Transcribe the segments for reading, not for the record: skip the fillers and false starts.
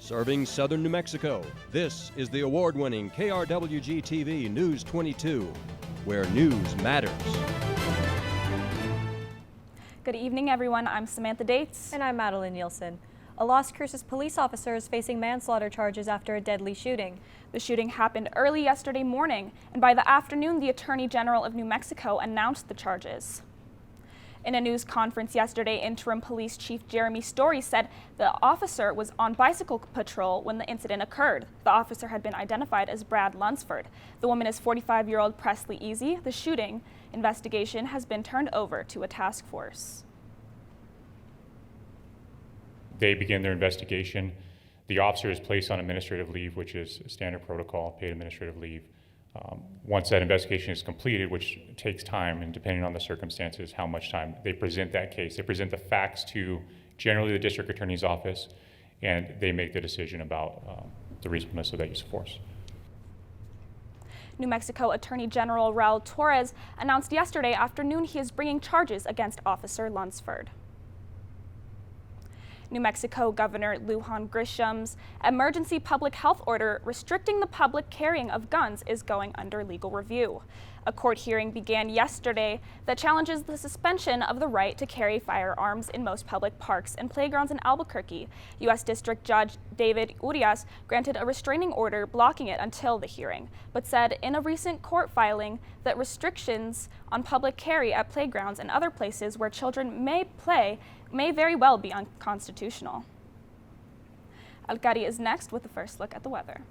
Serving southern New Mexico, this is the award-winning KRWG-TV News 22, where news matters. Good evening, everyone. I'm Samantha Dates. And I'm Madeline Nielsen. A Las Cruces police officer is facing manslaughter charges after a deadly shooting. The shooting happened early yesterday morning, and by the afternoon, the Attorney General of New Mexico announced the charges. In a news conference yesterday, Interim Police Chief Jeremy Story said the officer was on bicycle patrol when the incident occurred. The officer had been identified as Brad Lunsford. The woman is 45-year-old Presley Easy. The shooting investigation has been turned over to a task force. They begin their investigation. The officer is placed on administrative leave, which is standard protocol, paid administrative leave. Once that investigation is completed, which takes time, and depending on the circumstances, how much time, they present that case. They present the facts to generally the district attorney's office, and they make the decision about the reasonableness of that use of force. New Mexico Attorney General Raul Torres announced yesterday afternoon he is bringing charges against Officer Lunsford. New Mexico Governor Lujan Grisham's emergency public health order restricting the public carrying of guns is going under legal review. A court hearing began yesterday that challenges the suspension of the right to carry firearms in most public parks and playgrounds in Albuquerque. U.S. District Judge David Urias granted a restraining order blocking it until the hearing, but said in a recent court filing that restrictions on public carry at playgrounds and other places where children may play may very well be unconstitutional. Alcari is next with the first look at the weather.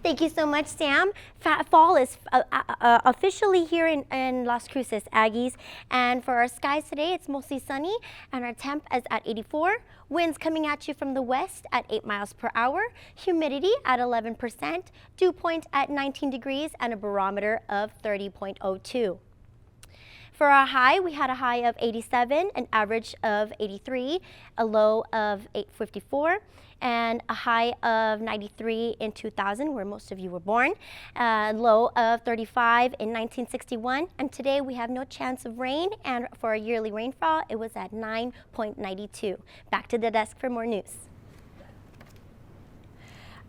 Thank you so much, Sam. Fall is officially here in Las Cruces, Aggies. And for our skies today, it's mostly sunny, and our temp is at 84. Winds coming at you from the west at 8 miles per hour. Humidity at 11%. Dew point at 19 degrees, and a barometer of 30.02. For our high, we had a high of 87, an average of 83, a low of 854, and a high of 93 in 2000, where most of you were born, a low of 35 in 1961, and today we have no chance of rain, and for a yearly rainfall, it was at 9.92. Back to the desk for more news.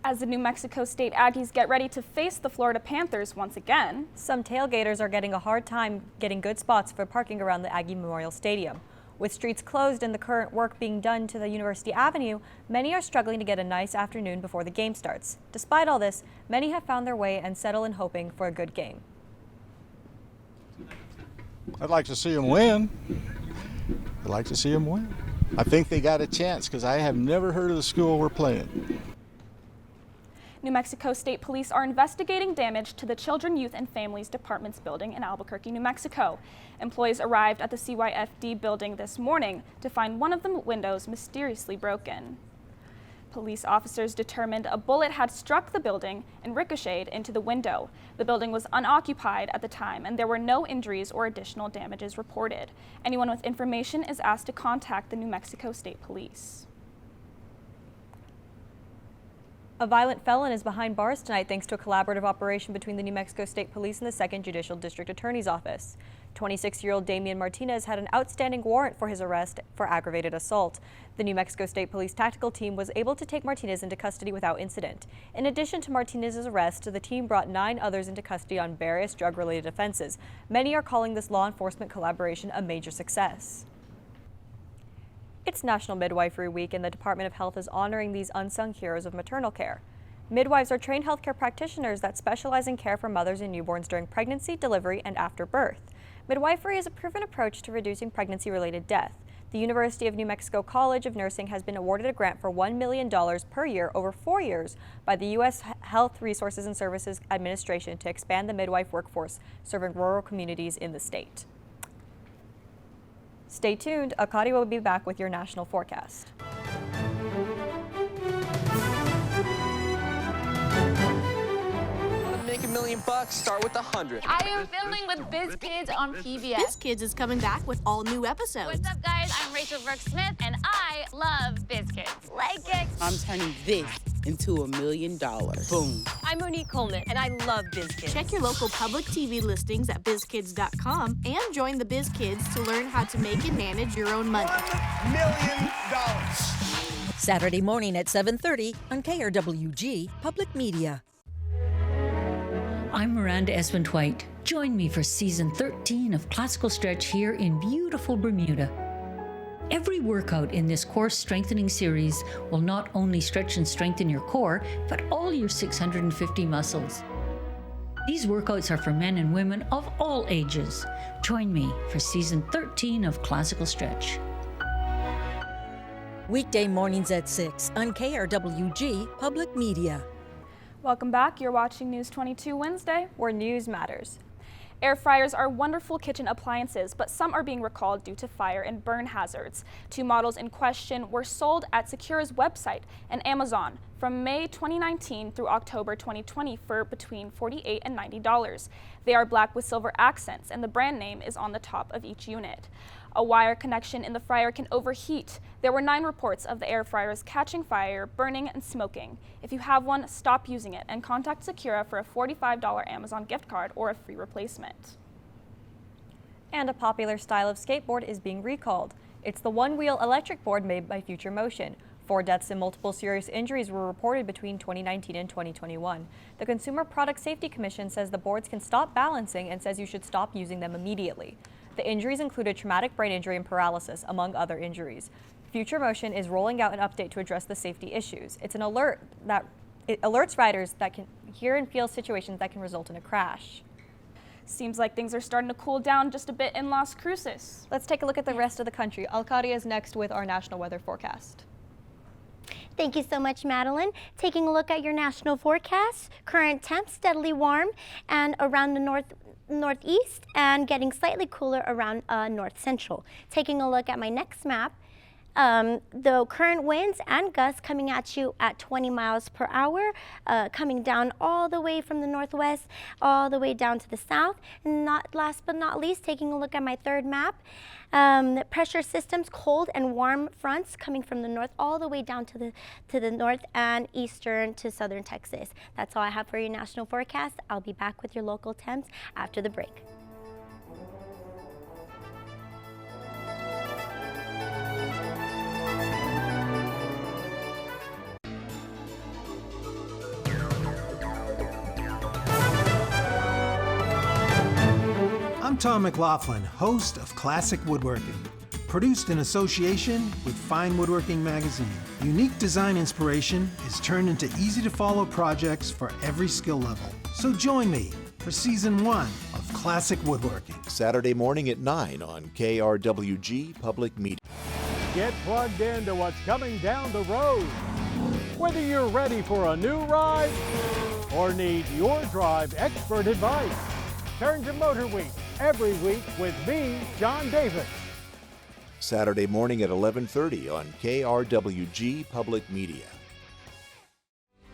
As the New Mexico State Aggies get ready to face the Florida Panthers once again, some tailgaters are getting a hard time getting good spots for parking around the Aggie Memorial Stadium. With streets closed and the current work being done to the University Avenue, many are struggling to get a nice afternoon before the game starts. Despite all this, many have found their way and settle in hoping for a good game. I'd like to see them win. I'd like to see them win. I think they got a chance because I have never heard of the school we're playing. New Mexico State Police are investigating damage to the Children, Youth, and Families Department's building in Albuquerque, New Mexico. Employees arrived at the CYFD building this morning to find one of the windows mysteriously broken. Police officers determined a bullet had struck the building and ricocheted into the window. The building was unoccupied at the time, and there were no injuries or additional damages reported. Anyone with information is asked to contact the New Mexico State Police. A violent felon is behind bars tonight thanks to a collaborative operation between the New Mexico State Police and the 2nd Judicial District Attorney's Office. 26-year-old Damian Martinez had an outstanding warrant for his arrest for aggravated assault. The New Mexico State Police tactical team was able to take Martinez into custody without incident. In addition to Martinez's arrest, the team brought 9 others into custody on various drug-related offenses. Many are calling this law enforcement collaboration a major success. It's National Midwifery Week, and the Department of Health is honoring these unsung heroes of maternal care. Midwives are trained healthcare practitioners that specialize in care for mothers and newborns during pregnancy, delivery, and after birth. Midwifery is a proven approach to reducing pregnancy-related death. The University of New Mexico College of Nursing has been awarded a grant for $1 million per year over 4 years by the U.S. Health Resources and Services Administration to expand the midwife workforce serving rural communities in the state. Stay tuned. Akari will be back with your national forecast. Make $1 million bucks, start with 100. I am filming with BizKids on PBS. BizKids is coming back with all new episodes. What's up, guys? I'm Rachel Brooks-Smith, and I love BizKids. Like it. I'm turning this into $1 million. Boom. I'm Monique Coleman, and I love BizKids. Check your local public TV listings at bizkids.com and join the BizKids to learn how to make and manage your own money. $1 million. Saturday morning at 7:30 on KRWG Public Media. I'm Miranda Esmond-White. Join me for season 13 of Classical Stretch here in beautiful Bermuda. Every workout in this core strengthening series will not only stretch and strengthen your core, but all your 650 muscles. These workouts are for men and women of all ages. Join me for season 13 of Classical Stretch. Weekday mornings at 6 on KRWG Public Media. Welcome back. You're watching News 22 Wednesday, where news matters. Air fryers are wonderful kitchen appliances, but some are being recalled due to fire and burn hazards. 2 models in question were sold at Secura's website and Amazon from May 2019 through October 2020 for between $48 and $90. They are black with silver accents, and the brand name is on the top of each unit. A wire connection in the fryer can overheat. There were 9 reports of the air fryers catching fire, burning, and smoking. If you have one, stop using it and contact Secura for a $45 Amazon gift card or a free replacement. And a popular style of skateboard is being recalled. It's the one-wheel electric board made by Future Motion. 4 deaths and multiple serious injuries were reported between 2019 and 2021. The Consumer Product Safety Commission says the boards can stop balancing and says you should stop using them immediately. The injuries included traumatic brain injury and paralysis, among other injuries. Future Motion is rolling out an update to address the safety issues. It's an alert that it alerts riders that can hear and feel situations that can result in a crash. Seems like things are starting to cool down just a bit in Las Cruces. Let's take a look at the rest of the country. Alcadia is next with our national weather forecast. Thank you so much, Madeline. Taking a look at your national forecast, current temps steadily warm and around the northeast and getting slightly cooler around north central. Taking a look at my next map, the current winds and gusts coming at you at 20 miles per hour, coming down all the way from the northwest, all the way down to the south. And not last but not least, taking a look at my third map, pressure systems, cold and warm fronts coming from the north all the way down to the north and eastern to southern Texas. That's all I have for your national forecast. I'll be back with your local temps after the break. I'm Tom McLaughlin, host of Classic Woodworking. Produced in association with Fine Woodworking Magazine. Unique design inspiration is turned into easy-to-follow projects for every skill level. So join me for Season 1 of Classic Woodworking. Saturday morning at 9 on KRWG Public Media. Get plugged into what's coming down the road. Whether you're ready for a new ride or need your drive expert advice, turn to Motor Week every week with me, John Davis. Saturday morning at 11:30 on KRWG Public Media.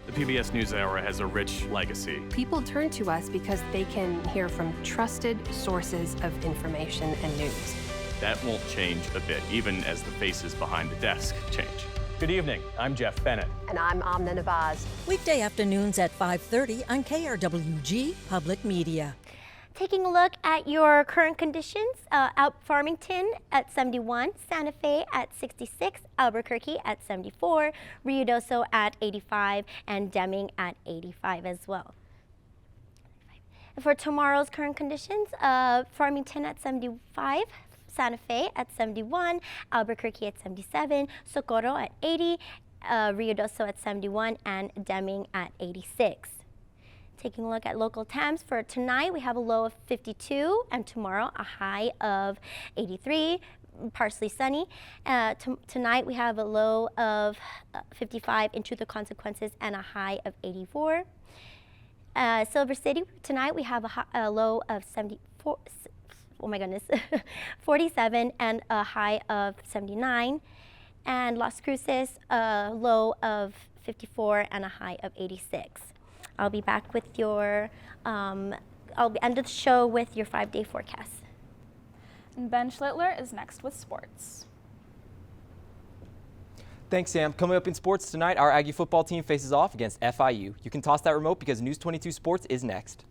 The PBS NewsHour has a rich legacy. People turn to us because they can hear from trusted sources of information and news. That won't change a bit, even as the faces behind the desk change. Good evening. I'm Jeff Bennett. And I'm Amna Navaz. Weekday afternoons at 5:30 on KRWG Public Media. Taking a look at your current conditions, out Farmington at 71, Santa Fe at 66, Albuquerque at 74, Ruidoso at 85, and Deming at 85 as well. For tomorrow's current conditions, Farmington at 75, Santa Fe at 71, Albuquerque at 77, Socorro at 80, Ruidoso at 71, and Deming at 86. Taking a look at local temps for tonight, we have a low of 52, and tomorrow a high of 83, partially sunny. Tonight we have a low of 55 in Truth or Consequences and a high of 84. Silver City, tonight we have a low of 74, oh my goodness, 47 and a high of 79. And Las Cruces, a low of 54 and a high of 86. I'll be back with your, I'll end the show with your 5-day forecast. And Ben Schlittler is next with sports. Thanks, Sam. Coming up in sports tonight, our Aggie football team faces off against FIU. You can toss that remote because News 22 Sports is next.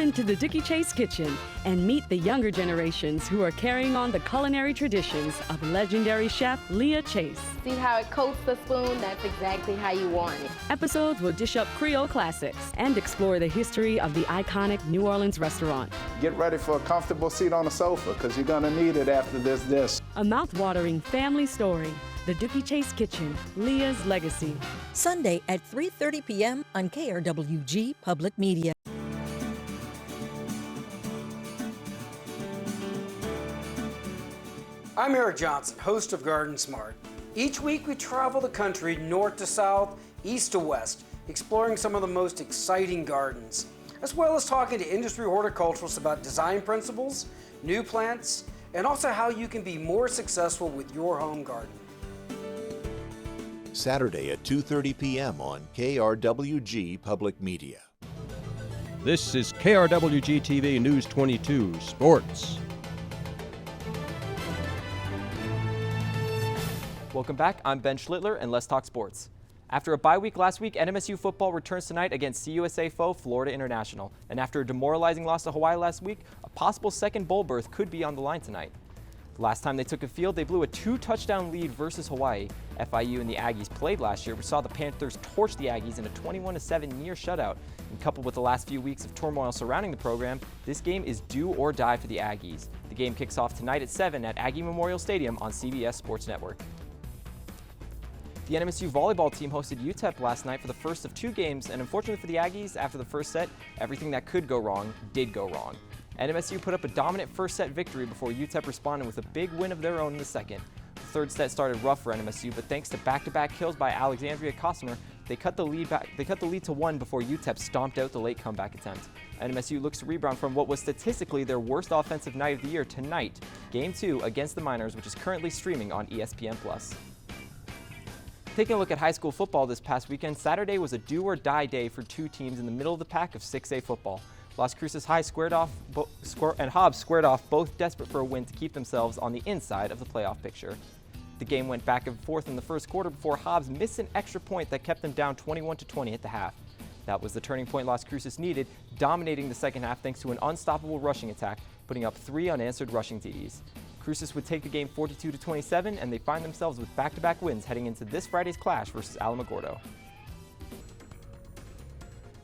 Step into the Dookie Chase kitchen and meet the younger generations who are carrying on the culinary traditions of legendary chef Leah Chase. See how it coats the spoon? That's exactly how you want it. Episodes will dish up Creole classics and explore the history of the iconic New Orleans restaurant. Get ready for a comfortable seat on the sofa because you're going to need it after this dish. A mouth-watering family story. The Dookie Chase Kitchen, Leah's Legacy. Sunday at 3:30 p.m. on KRWG Public Media. I'm Eric Johnson, host of Garden Smart. Each week we travel the country north to south, east to west, exploring some of the most exciting gardens, as well as talking to industry horticulturalists about design principles, new plants, and also how you can be more successful with your home garden. Saturday at 2:30 p.m. on KRWG Public Media. This is KRWG-TV News 22 Sports. Welcome back. I'm Ben Schlittler, and let's talk sports. After a bye week last week, NMSU football returns tonight against CUSA foe Florida International. And after a demoralizing loss to Hawaii last week, a possible second bowl berth could be on the line tonight. The last time they took a field, they blew a 2-touchdown lead versus Hawaii. FIU and the Aggies played last year, which saw the Panthers torch the Aggies in a 21-7 near shutout. And coupled with the last few weeks of turmoil surrounding the program, this game is do or die for the Aggies. The game kicks off tonight at 7 at Aggie Memorial Stadium on CBS Sports Network. The NMSU volleyball team hosted UTEP last night for the first of 2 games, and unfortunately for the Aggies, after the first set, everything that could go wrong did go wrong. NMSU put up a dominant first set victory before UTEP responded with a big win of their own in the second. The third set started rough for NMSU, but thanks to back-to-back kills by Alexandria Costner, they cut the lead to 1 before UTEP stomped out the late comeback attempt. NMSU looks to rebound from what was statistically their worst offensive night of the year tonight, Game 2 against the Miners, which is currently streaming on ESPN+. Taking a look at high school football this past weekend, Saturday was a do-or-die day for 2 teams in the middle of the pack of 6A football. Las Cruces High and Hobbs squared off, both desperate for a win to keep themselves on the inside of the playoff picture. The game went back and forth in the first quarter before Hobbs missed an extra point that kept them down 21-20 at the half. That was the turning point Las Cruces needed, dominating the second half thanks to an unstoppable rushing attack, putting up 3 unanswered rushing TDs. Cruces would take the game 42-27, and they find themselves with back-to-back wins heading into this Friday's clash versus Alamogordo.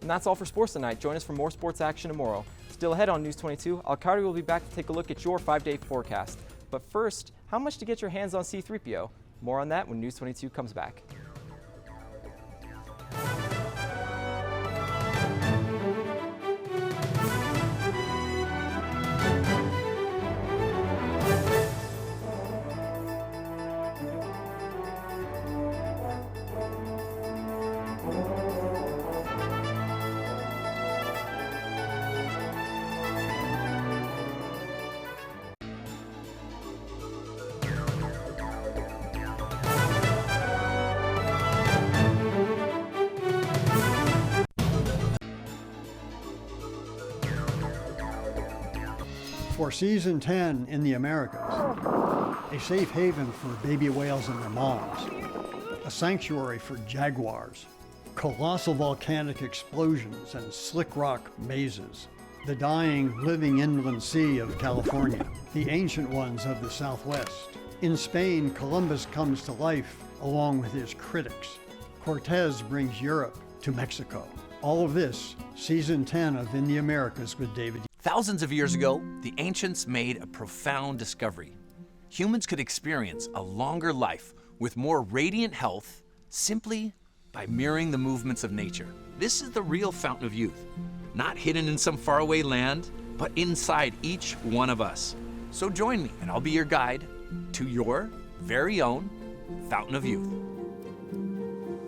And that's all for sports tonight. Join us for more sports action tomorrow. Still ahead on News 22, Alcardi will be back to take a look at your 5-day forecast. But first, how much to get your hands on C-3PO? More on that when News 22 comes back. For Season 10 in the Americas, a safe haven for baby whales and their moms, a sanctuary for jaguars, colossal volcanic explosions and slick rock mazes, the dying, living inland sea of California, the ancient ones of the Southwest. In Spain, Columbus comes to life along with his critics. Cortez brings Europe to Mexico. All of this, Season 10 of In the Americas with David. Thousands of years ago, the ancients made a profound discovery. Humans could experience a longer life with more radiant health simply by mirroring the movements of nature. This is the real fountain of youth, not hidden in some faraway land, but inside each one of us. So join me and I'll be your guide to your very own fountain of youth.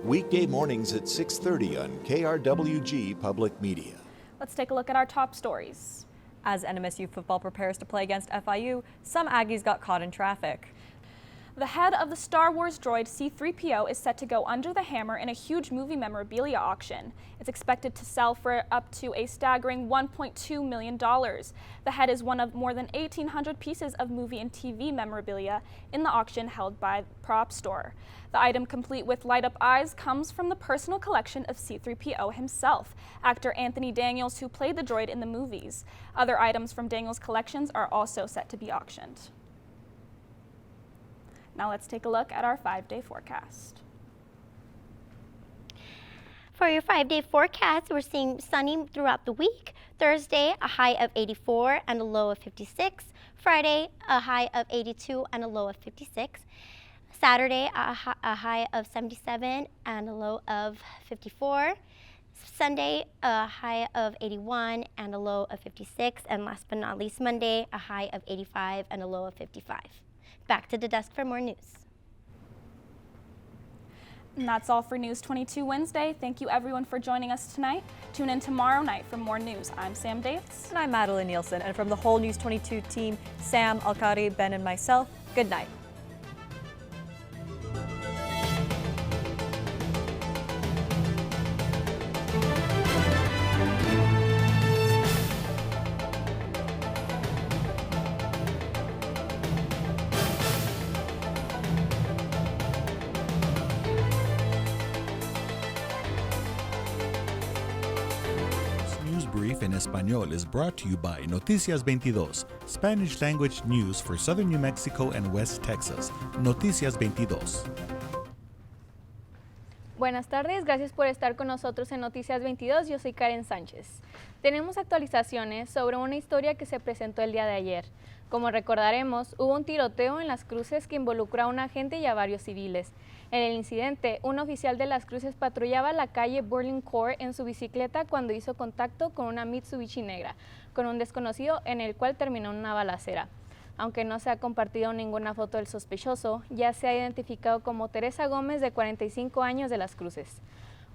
Weekday mornings at 6:30 on KRWG Public Media. Let's take a look at our top stories. As NMSU football prepares to play against FIU, some Aggies got caught in traffic. The head of the Star Wars droid C-3PO is set to go under the hammer in a huge movie memorabilia auction. It's expected to sell for up to a staggering $1.2 million. The head is one of more than 1,800 pieces of movie and TV memorabilia in the auction held by Prop Store. The item, complete with light-up eyes, comes from the personal collection of C-3PO himself, actor Anthony Daniels, who played the droid in the movies. Other items from Daniels' collections are also set to be auctioned. Now let's take a look at our 5-day forecast. For your 5-day forecast, we're seeing sunny throughout the week. Thursday, a high of 84 and a low of 56. Friday, a high of 82 and a low of 56. Saturday, a high of 77 and a low of 54. Sunday, a high of 81 and a low of 56. And last but not least, Monday, a high of 85 and a low of 55. Back to the desk for more news. And that's all for News 22 Wednesday. Thank you everyone for joining us tonight. Tune in tomorrow night for more news. I'm Sam Dates. And I'm Madeline Nielsen. And from the whole News 22 team, Sam, Alkari, Ben, and myself, good night. En Español is brought to you by Noticias 22, Spanish language news for southern New Mexico and West Texas. Noticias 22. Buenas tardes, gracias por estar con nosotros en Noticias 22. Yo soy Karen Sánchez. Tenemos actualizaciones sobre una historia que se presentó el día de ayer. Como recordaremos, hubo un tiroteo en Las Cruces que involucró a un agente y a varios civiles. En el incidente, un oficial de Las Cruces patrullaba la calle Burling Court en su bicicleta cuando hizo contacto con una Mitsubishi negra, con un desconocido, en el cual terminó en una balacera. Aunque no se ha compartido ninguna foto del sospechoso, ya se ha identificado como Teresa Gómez, de 45 años, de Las Cruces.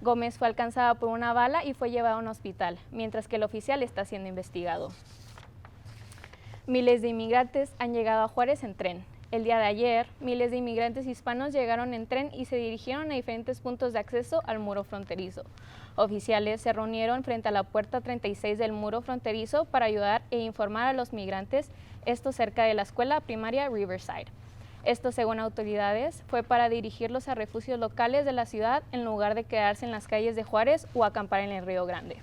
Gómez fue alcanzada por una bala y fue llevada a un hospital, mientras que el oficial está siendo investigado. Miles de inmigrantes han llegado a Juárez en tren. El día de ayer, miles de inmigrantes hispanos llegaron en tren y se dirigieron a diferentes puntos de acceso al muro fronterizo. Oficiales se reunieron frente a la puerta 36 del muro fronterizo para ayudar e informar a los migrantes, esto cerca de la escuela primaria Riverside. Esto, según autoridades, fue para dirigirlos a refugios locales de la ciudad en lugar de quedarse en las calles de Juárez o acampar en el Río Grande.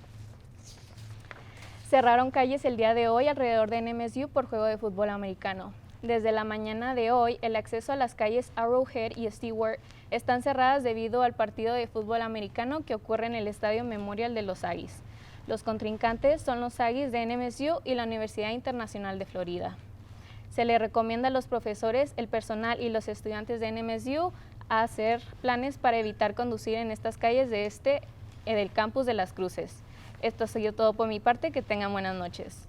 Cerraron calles el día de hoy alrededor de NMSU por juego de fútbol americano. Desde la mañana de hoy, el acceso a las calles Arrowhead y Stewart están cerradas debido al partido de fútbol americano que ocurre en el Estadio Memorial de los Aggies. Los contrincantes son los Aggies de NMSU y la Universidad Internacional de Florida. Se le recomienda a los profesores, el personal y los estudiantes de NMSU a hacer planes para evitar conducir en estas calles del campus de Las Cruces. Esto ha sido todo por mi parte, que tengan buenas noches.